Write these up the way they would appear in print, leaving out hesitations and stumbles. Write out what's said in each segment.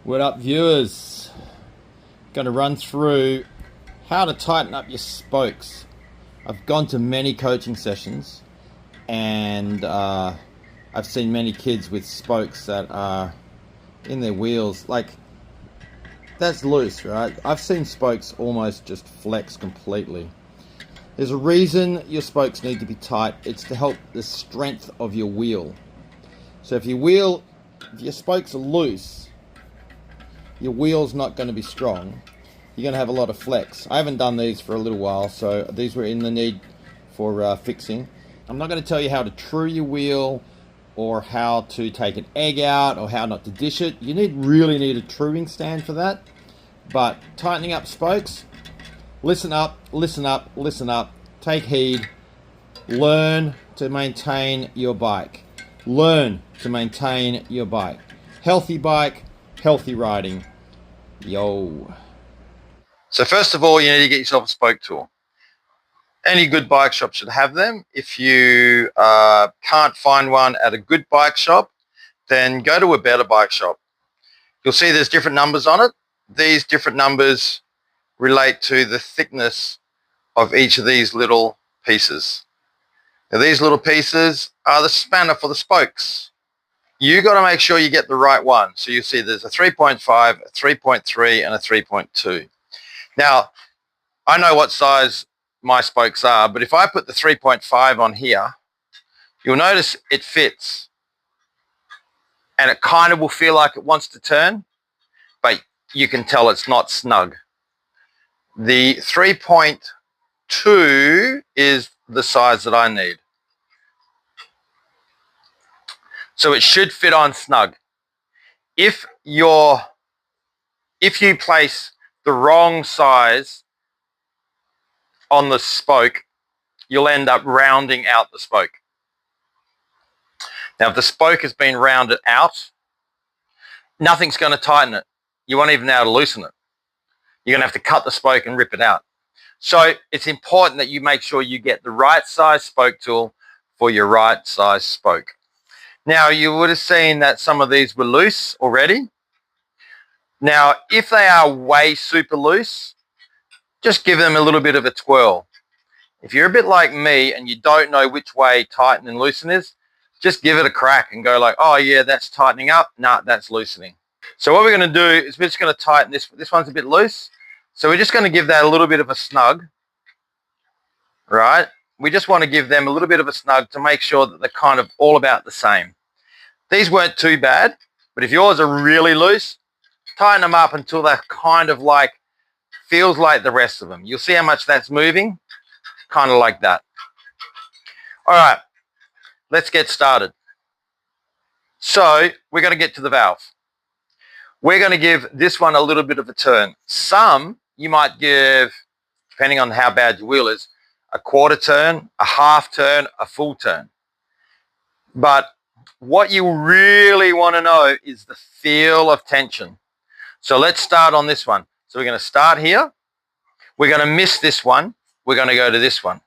What up, viewers? Going to run through how to tighten up your spokes. I've gone to many coaching sessions and I've seen many kids with spokes that are in their wheels. Like, that's loose, right? I've seen spokes almost just flex completely. There's a reason your spokes need to be tight. It's to help the strength of your wheel. So if your spokes are loose, your wheel's not going to be strong. You're going to have a lot of flex. I haven't done these for a little while, so these were in the need for fixing. I'm not going to tell you how to true your wheel or how to take an egg out or how not to dish it. You really need a truing stand for that. But tightening up spokes, listen up, listen up, listen up. Take heed. Learn to maintain your bike. Learn to maintain your bike. Healthy bike, healthy riding. Yo. So first of all, you need to get yourself a spoke tool. Any good bike shop should have them. If you can't find one at a good bike shop, then go to a better bike shop. You'll see there's different numbers on it. These different numbers relate to the thickness of each of these little pieces. Now, these little pieces are the spanner for the spokes. You got to make sure you get the right one. So you see there's a 3.5, a 3.3, and a 3.2. Now, I know what size my spokes are, but if I put the 3.5 on here, you'll notice it fits. And it kind of will feel like it wants to turn, but you can tell it's not snug. The 3.2 is the size that I need. So it should fit on snug. If you place the wrong size on the spoke, you'll end up rounding out the spoke. Now, if the spoke has been rounded out, nothing's going to tighten it. You won't even know how to loosen it. You're going to have to cut the spoke and rip it out. So it's important that you make sure you get the right size spoke tool for your right size spoke. Now, you would have seen that some of these were loose already. Now, if they are way super loose, just give them a little bit of a twirl. If you're a bit like me and you don't know which way tighten and loosen is, just give it a crack and go like, oh yeah, that's tightening up. Nah, that's loosening. So what we're going to do is we're just going to tighten this. This one's a bit loose. So we're just going to give that a little bit of a snug, right? We just want to give them a little bit of a snug to make sure that they're kind of all about the same. These weren't too bad, but if yours are really loose, tighten them up until they're kind of like, feels like the rest of them. You'll see how much that's moving, kind of like that. All right, let's get started. So we're going to get to the valve. We're going to give this one a little bit of a turn. Some you might give, depending on how bad your wheel is, a quarter turn, a half turn, a full turn. But what you really want to know is the feel of tension. So let's start on this one. So we're going to start here. We're going to miss this one. We're going to go to this one.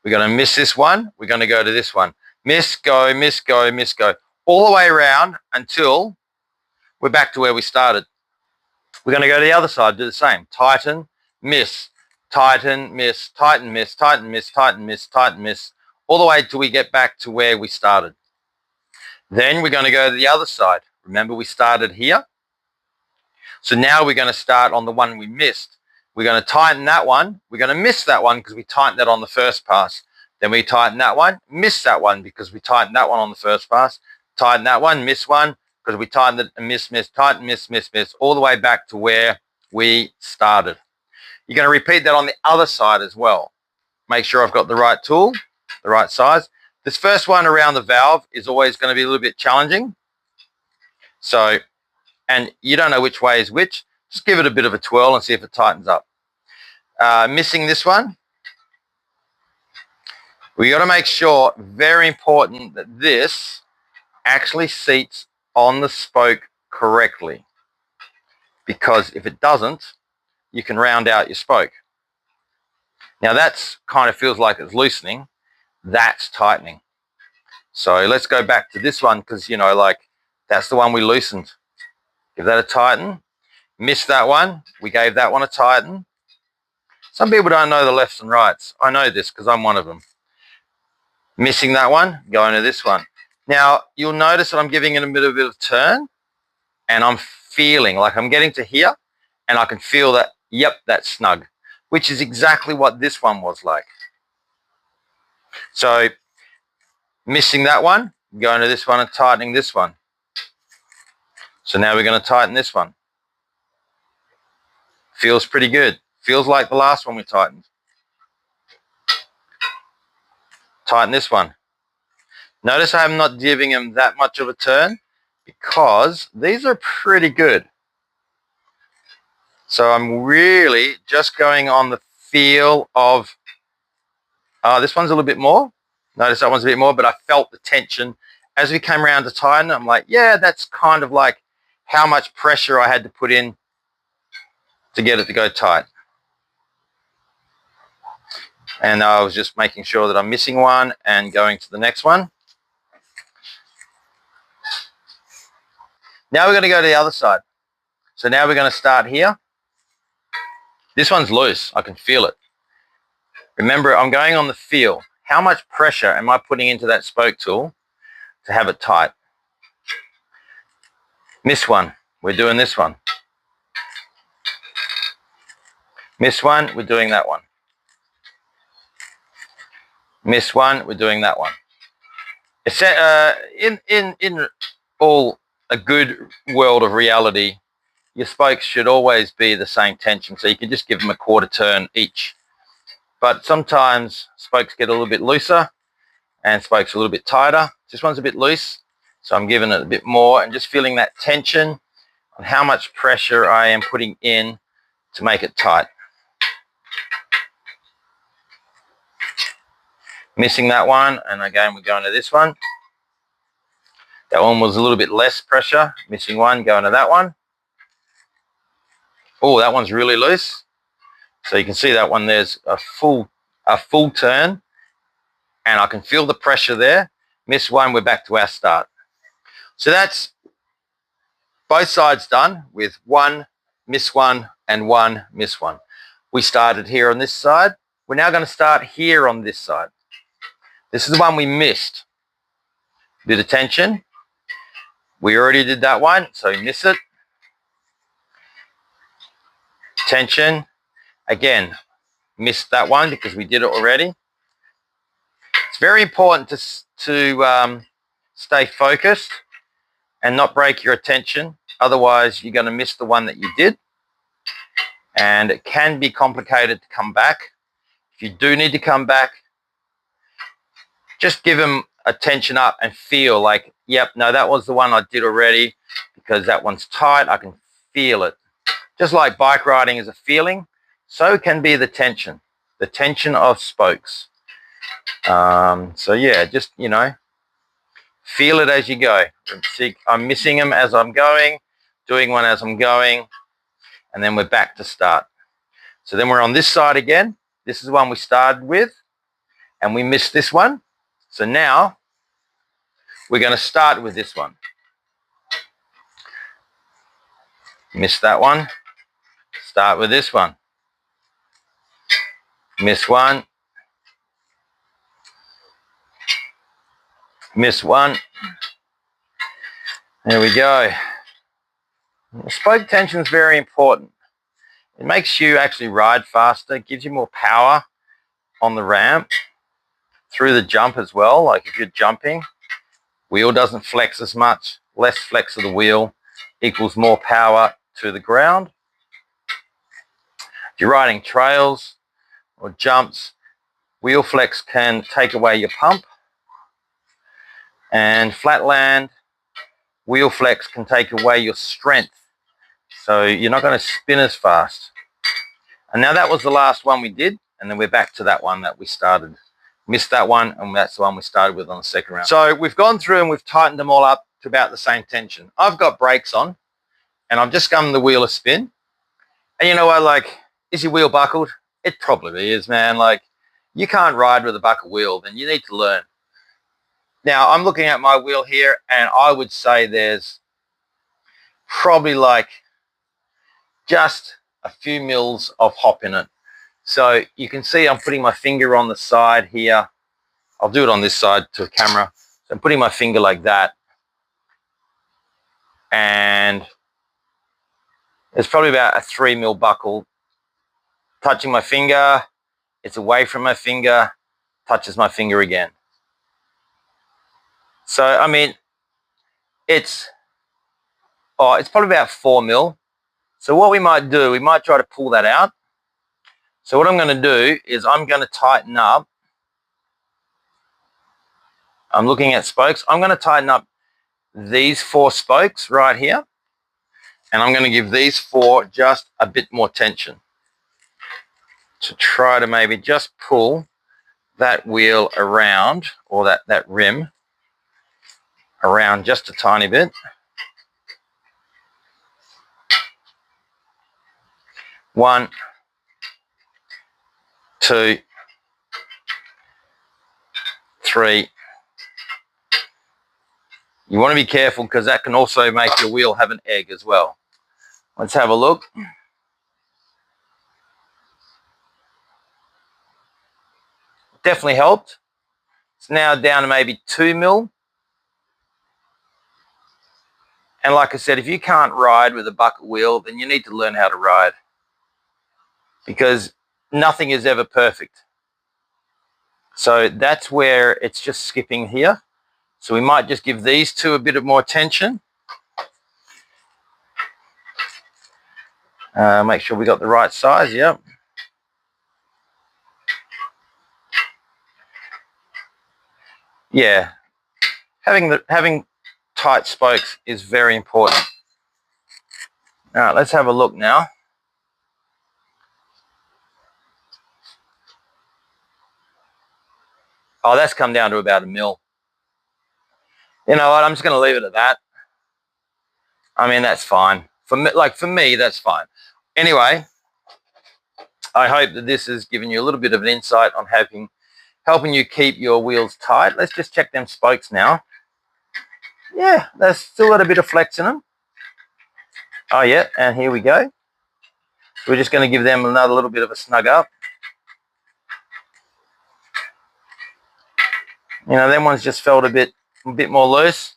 We're going to miss this one. We're going to go to this one. Miss, go, miss, go, miss, go. All the way around until we're back to where we started. We're going to go to the other side, do the same. Tighten, miss, tighten, miss, tighten, miss, tighten, miss, tighten, miss, tighten, miss, all the way till we get back to where we started. Then we're going to go to the other side. Remember, we started here. So now we're going to start on the one we missed. We're going to tighten that one. We're going to miss that one because we tightened that on the first pass. Then we tighten that one, miss that one because we tightened that one on the first pass. Tighten that one, miss one because we tightened it and miss, miss, tighten, miss, miss, miss, all the way back to where we started. You're going to repeat that on the other side as well. Make sure I've got the right tool, the right size. This first one around the valve is always going to be a little bit challenging. So, and you don't know which way is which, just give it a bit of a twirl and see if it tightens up. Missing this one. We got to make sure, very important, that this actually seats on the spoke correctly. Because if it doesn't, you can round out your spoke. Now that's kind of feels like it's loosening. That's tightening. So let's go back to this one because, you know, like that's the one we loosened. Give that a tighten. Missed that one. We gave that one a tighten. Some people don't know the lefts and rights. I know this because I'm one of them. Missing that one, going to this one. Now, you'll notice that I'm giving it a bit of turn, and I'm feeling like I'm getting to here, and I can feel that, yep, that's snug, which is exactly what this one was like. So, missing that one, going to this one and tightening this one. So now we're going to tighten this one. Feels pretty good. Feels like the last one we tightened. Tighten this one. Notice I'm not giving them that much of a turn because these are pretty good. So I'm really just going on the feel of, this one's a little bit more. Notice that one's a bit more, but I felt the tension. As we came around to tighten, I'm like, yeah, that's kind of like how much pressure I had to put in to get it to go tight. And I was just making sure that I'm missing one and going to the next one. Now we're going to go to the other side. So now we're going to start here. This one's loose. I can feel it. Remember, I'm going on the feel. How much pressure am I putting into that spoke tool to have it tight? Miss one. We're doing this one. Miss one. We're doing that one. Miss one. We're doing that one. It's, in all a good world of reality, your spokes should always be the same tension, so you can just give them a quarter turn each. But sometimes spokes get a little bit looser and spokes a little bit tighter. This one's a bit loose, so I'm giving it a bit more and just feeling that tension on how much pressure I am putting in to make it tight. Missing that one, and again we're going to this one. That one was a little bit less pressure. Missing one, going to that one. Oh, that one's really loose. So you can see that one, there's a full turn, and I can feel the pressure there. Miss one, we're back to our start. So that's both sides done with one, miss one, and one, miss one. We started here on this side. We're now going to start here on this side. This is the one we missed. Bit of tension. We already did that one, so miss it. Tension. Again, missed that one because we did it already. It's very important to stay focused and not break your attention. Otherwise, you're going to miss the one that you did. And it can be complicated to come back. If you do need to come back, just give them a tension up and feel like, yep, no, that was the one I did already because that one's tight. I can feel it. Just like bike riding is a feeling, so can be the tension of spokes. So yeah, just, feel it as you go. See, I'm missing them as I'm going, doing one as I'm going, and then we're back to start. So then we're on this side again. This is the one we started with, and we missed this one. So now we're going to start with this one. Miss that one. Start with this one. Miss one. Miss one. There we go. The spoke tension is very important. It makes you actually ride faster. It gives you more power on the ramp, through the jump as well. Like if you're jumping, wheel doesn't flex as much. Less flex of the wheel equals more power to the ground. If you're riding trails or jumps, wheel flex can take away your pump. And flatland, wheel flex can take away your strength. So you're not going to spin as fast. And now that was the last one we did. And then we're back to that one that we started. Missed that one, and that's the one we started with on the second round. So we've gone through and we've tightened them all up to about the same tension. I've got brakes on, and I've just given the wheel a spin. And you know what, like, is your wheel buckled? It probably is, man. Like, you can't ride with a buckled wheel, then you need to learn. Now, I'm looking at my wheel here, and I would say there's probably like just a few mils of hop in it. So you can see I'm putting my finger on the side here. I'll do it on this side to the camera. So I'm putting my finger like that. And it's probably about a 3 mil buckle. Touching my finger, it's away from my finger, touches my finger again. So, I mean, it's probably about 4 mil. So what we might do, we might try to pull that out. So what I'm going to do is I'm going to tighten up. I'm looking at spokes. I'm going to tighten up these 4 spokes right here. And I'm going to give these 4 just a bit more tension to try to maybe just pull that wheel around, or that rim around just a tiny bit. 1, 2, 3. You want to be careful because that can also make your wheel have an egg as well. Let's have a look. Definitely helped. It's now down to maybe 2 mil. And like I said, if you can't ride with a bucket wheel, then you need to learn how to ride, because nothing is ever perfect. So that's where it's just skipping here. So we might just give these 2 a bit of more tension. Make sure we got the right size. Yep. Yeah. Having tight spokes is very important. All right, let's have a look now. Oh, that's come down to about 1 mil. You know what? I'm just going to leave it at that. I mean, that's fine. For me, that's fine. Anyway, I hope that this has given you a little bit of an insight on helping you keep your wheels tight. Let's just check them spokes now. Yeah, they've still got a bit of flex in them. Oh, yeah, and here we go. We're just going to give them another little bit of a snug up. You know, them ones just felt a bit more loose.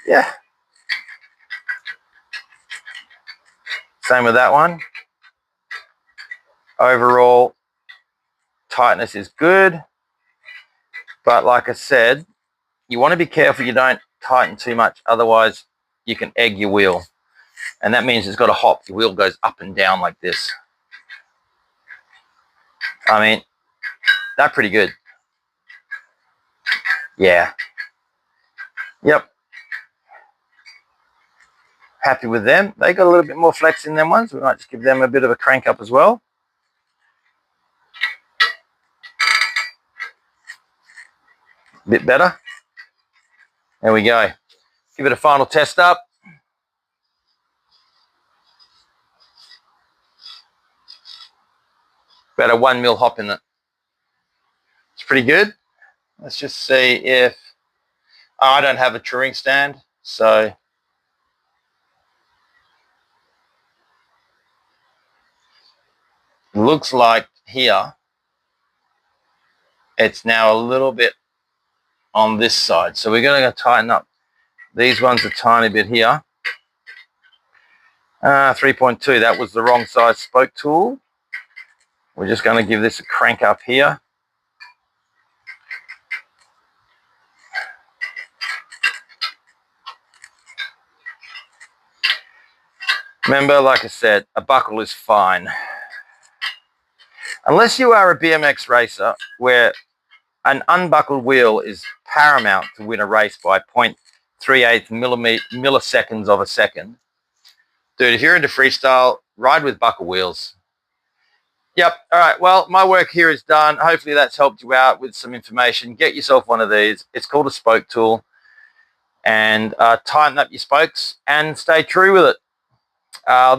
Yeah. Same with that one. Overall, tightness is good. But like I said, you want to be careful you don't tighten too much. Otherwise, you can egg your wheel. And that means it's got to hop. Your wheel goes up and down like this. I mean, they're pretty good. Yeah. Yep. Happy with them. They got a little bit more flex in them ones. We might just give them a bit of a crank up as well. A bit better. There we go. Give it a final test up. About a 1 mil hop in it. It's pretty good. Let's just see if... Oh, I don't have a touring stand, so... Looks like here it's now a little bit on this side. So we're going to tighten up these ones a tiny bit here. 3.2, that was the wrong size spoke tool. We're just going to give this a crank up here. Remember, like I said, a buckle is fine. Unless you are a BMX racer where an unbuckled wheel is paramount to win a race by 0.38 milliseconds of a second. Dude, if you're into freestyle, ride with buckle wheels. Yep. All right. Well, my work here is done. Hopefully that's helped you out with some information. Get yourself one of these. It's called a spoke tool. And tighten up your spokes and stay true with it.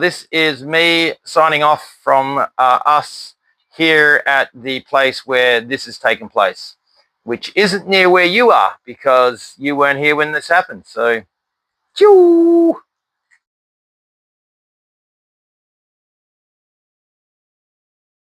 This is me signing off from us here at the place where this has taken place, which isn't near where you are because you weren't here when this happened. So, choo!